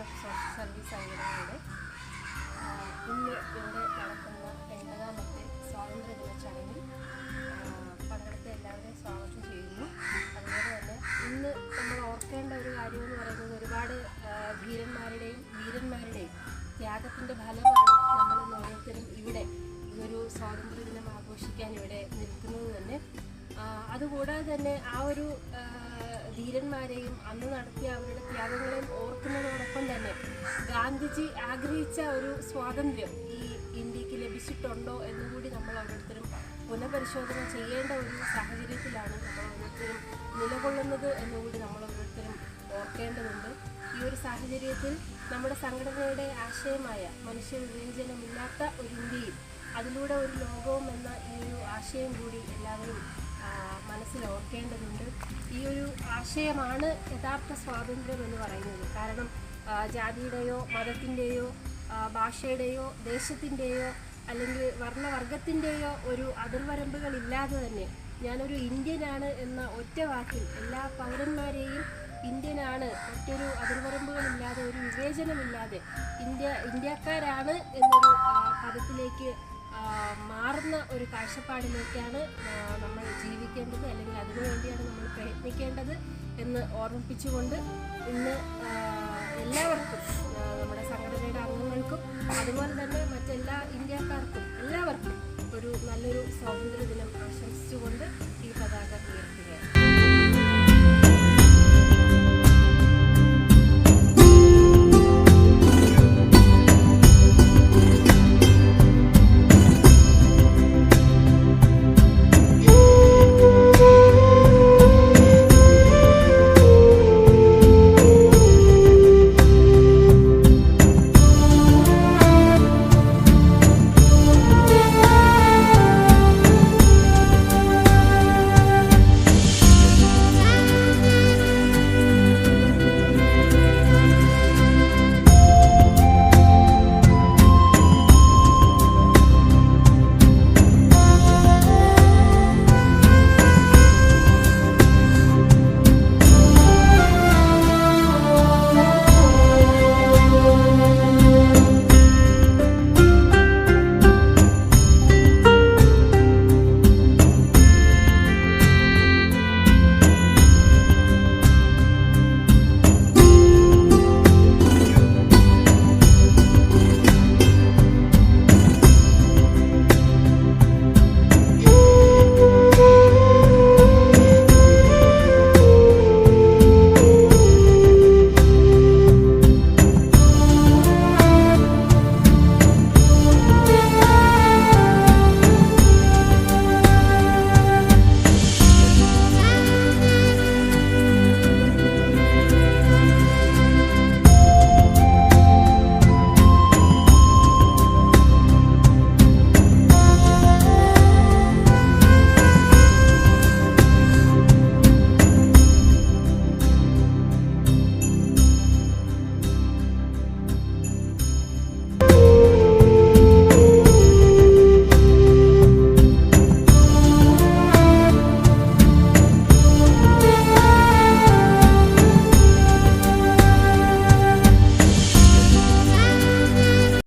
Social service അംഗങ്ങളുടെ ഇന്ന് ഇവിടെ നടക്കുന്ന 80ാമത്തെ സ്വാതന്ത്ര്യദിന ചടങ്ങിൽ പങ്കെടുത്ത എല്ലാവരെയും സ്വാഗതം ചെയ്യുന്നു. അതുപോലെ തന്നെ ഇന്ന് നമ്മൾ ഓർക്കേണ്ട ഒരു കാര്യമെന്ന് പറയുന്നത് ഒരുപാട് വീരന്മാരുടെയും ത്യാഗത്തിൻ്റെ ഫലമാണ് നമ്മൾ ഓരോരുത്തരും ഇവിടെ ഒരു സ്വാതന്ത്ര്യദിനം ആഘോഷിക്കാൻ ഇവിടെ നിൽക്കുന്നത് തന്നെ. അതുകൂടാതെ തന്നെ ആ ഒരു ധീരന്മാരെയും അന്ന് നടത്തിയ അവരുടെ ത്യാഗങ്ങളെയും ഓർക്കുന്നതോടൊപ്പം തന്നെ ഗാന്ധിജി ആഗ്രഹിച്ച ഒരു സ്വാതന്ത്ര്യം ഈ ഇന്ത്യക്ക് ലഭിച്ചിട്ടുണ്ടോ എന്നുകൂടി നമ്മൾ ഓരോരുത്തരും പുനഃപരിശോധന ചെയ്യേണ്ട ഒരു സാഹചര്യത്തിലാണ് നമ്മൾ ഓരോരുത്തരും നിലകൊള്ളുന്നത് എന്നുകൂടി നമ്മൾ ഓരോരുത്തരും ഓർക്കേണ്ടതുണ്ട്. ഈ ഒരു സാഹചര്യത്തിൽ നമ്മുടെ സംഘടനയുടെ ആശയമായ മനുഷ്യവിവേചനമില്ലാത്ത ഒരു ഇന്ത്യയും അതിലൂടെ ഒരു ലോകവും എന്ന ഈ ഒരു ആശയം കൂടി എല്ലാവരും മനസ്സിൽ ഓർക്കേണ്ടതുണ്ട്. ഈ ഒരു ആശയമാണ് യഥാർത്ഥ സ്വാതന്ത്ര്യം എന്ന് പറയുന്നത്. കാരണം ജാതിയുടെയോ മതത്തിൻ്റെയോ ഭാഷയുടെയോ ദേശത്തിൻ്റെയോ അല്ലെങ്കിൽ വർണ്ണവർഗത്തിൻ്റെയോ ഒരു അതിർവരമ്പുകളില്ലാതെ തന്നെ ഞാനൊരു ഇന്ത്യനാണ് എന്ന ഒറ്റ വാക്കിൽ എല്ലാ പൗരന്മാരെയും ഇന്ത്യനാണ്, മറ്റൊരു അതിർവരമ്പുകളില്ലാതെ ഒരു വിവേചനമില്ലാതെ ഇന്ത്യക്കാരാണ് എന്നൊരു പദത്തിലേക്ക് മാറുന്ന ഒരു കാഴ്ചപ്പാടിലേക്കാണ് നമ്മൾ ജീവിക്കേണ്ടത്, അല്ലെങ്കിൽ അതിനുവേണ്ടിയാണ് നമ്മൾ പ്രയത്നിക്കേണ്ടത് എന്ന് ഓർമ്മിപ്പിച്ചുകൊണ്ട് ഇന്ന് എല്ലാവർക്കും, നമ്മുടെ സംഘടനയുടെ അംഗങ്ങൾക്കും അതുപോലെ തന്നെ മറ്റെല്ലാ ഇന്ത്യക്കാർക്കും